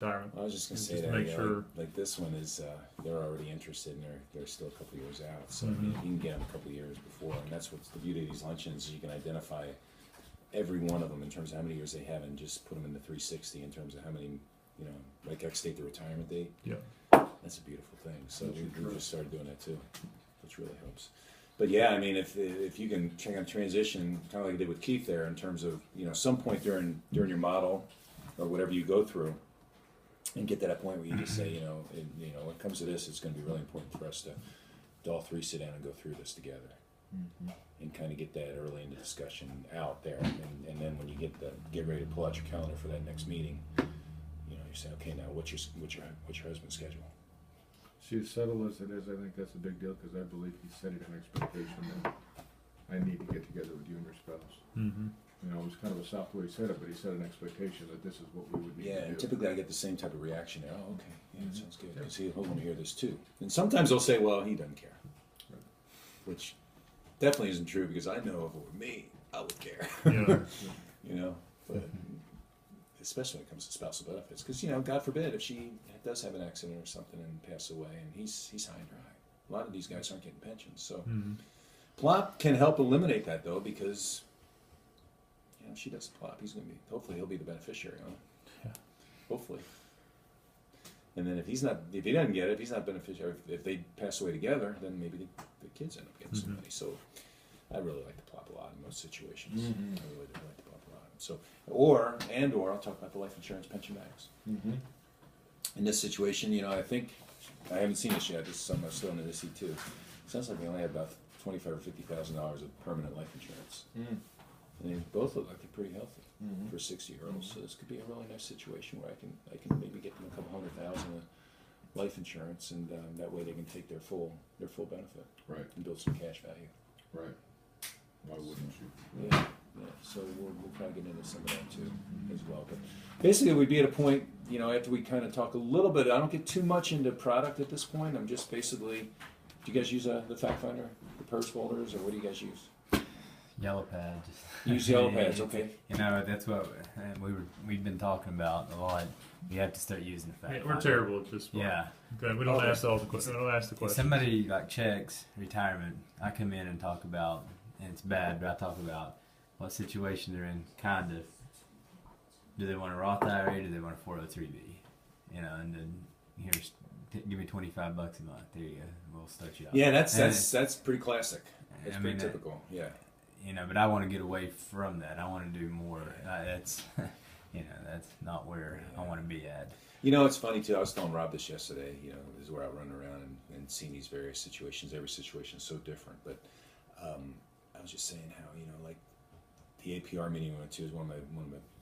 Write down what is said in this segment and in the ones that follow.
retirement. I was just going to say Just that, make sure. like this one is, they're already interested and they're still a couple of years out. So I mean, you can get them a couple of years before, and that's what's the beauty of these luncheons, is you can identify every one of them in terms of how many years they have and just put them in the 360 in terms of how many, like X date the retirement date. Yeah. That's a beautiful thing. So we just started doing that too, which really helps. But yeah, I mean, if you can check on transition, kind of like I did with Keith there, in terms of some point during your model or whatever you go through, and get to that point where you just say, when it comes to this, it's going to be really important for us to all three sit down and go through this together, and kind of get that early in the discussion out there, and then when you get ready to pull out your calendar for that next meeting, you say, okay, now what's your husband's schedule? See, as subtle as it is, I think that's a big deal, because I believe he set it an expectation that I need to get together with you and your spouse. Mm-hmm. It was kind of a soft way he said it, but he set an expectation that this is what we would need to do. Yeah, and typically I get the same type of reaction. Oh, okay, yeah, that sounds good, because he'll want to hear this too. And sometimes they'll say, well, he doesn't care, Right. which definitely isn't true, because I know if it were me, I would care. Yeah. But especially when it comes to spousal benefits, because God forbid if she does have an accident or something and pass away, and he's high and dry. A lot of these guys aren't getting pensions, so plot can help eliminate that though, because if she does a plot, hopefully he'll be the beneficiary on it. Yeah. Hopefully. And then if he doesn't get it, if he's not beneficiary, if they pass away together, then maybe the kids end up getting some money. So I really like the plot a lot in most situations. I really do like the plot a lot. So, or I'll talk about the life insurance pension bags. In this situation, I think, I haven't seen this yet, this is something I'm still in the see too. It sounds like we only have about $25,000 or $50,000 of permanent life insurance. And they both look like they're pretty healthy for 60-year-olds. So this could be a really nice situation where I can maybe get them a couple $100,000 of life insurance, and that way they can take their full benefit, Right. and build some cash value. Right. Why wouldn't you? Yeah. So we'll try to get into some of that too as well. But basically, we'd be at a point, after we kind of talk a little bit. I don't get too much into product at this point. I'm just basically. Do you guys use the fact finder, the purse folders, or what do you guys use? Yellow pads. Use yellow pads, okay. That's what we've been talking about a lot. You have to start using the fact We're finder. terrible at this point. Yeah. Okay, we don't ask all the questions. We don't ask the If questions. somebody like checks retirement, I come in and talk about, and it's bad, but I talk about what situation they're in, kind of. Do they want a Roth IRA? Do they want a 403b? And then give me $25 a month. There you go. We'll start you off. Yeah, that's pretty classic. That's I pretty mean, typical. Yeah. But I want to get away from that. I want to do more. That's not where I want to be at. It's funny too. I was telling Rob this yesterday. This is where I run around and seeing these various situations. Every situation is so different. But I was just saying how like the APR meeting we went to is one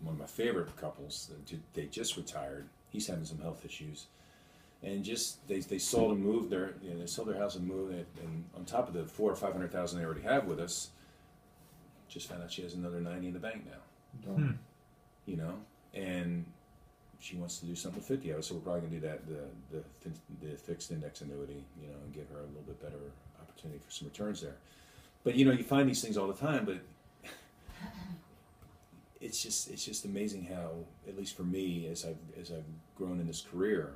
of my favorite couples. They just retired. He's having some health issues, and just they sold and moved they sold their house and moved it, and on top of the $400,000 or $500,000 they already have with us, just found out she has another 90 in the bank now. And she wants to do something with 50 of it, so we're probably gonna do that the fixed index annuity, and give her a little bit better opportunity for some returns there. But you find these things all the time, but it's just amazing how, at least for me, as I've grown in this career,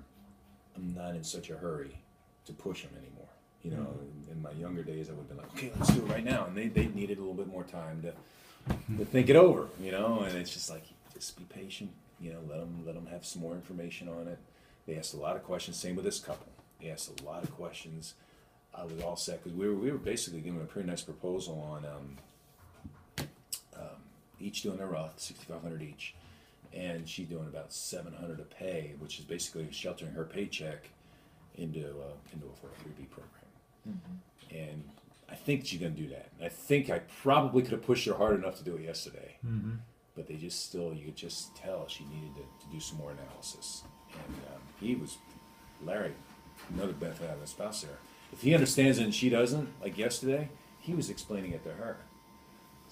I'm not in such a hurry to push them anymore. In my younger days, I would have been like, okay, let's do it right now, and they needed a little bit more time to think it over, and it's just like, just be patient, let them have some more information on it. They asked a lot of questions. Same with this couple. They asked a lot of questions. I was all set because we were basically giving a pretty nice proposal on each doing their Roth, $6,500 each, and she's doing about $700 to pay, which is basically sheltering her paycheck into a 403b program. And I think she's going to do that. I think I probably could have pushed her hard enough to do it yesterday, but you could just tell she needed to do some more analysis. And Larry, another benefit out of the spouse there. If he understands it and she doesn't, like yesterday, he was explaining it to her.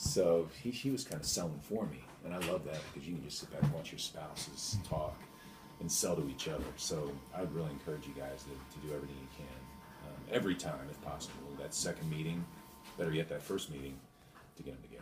So he was kind of selling for me, and I love that, because you can just sit back and watch your spouses talk and sell to each other. So I would really encourage you guys to do everything you can, every time if possible. That second meeting, better yet that first meeting, to get them together.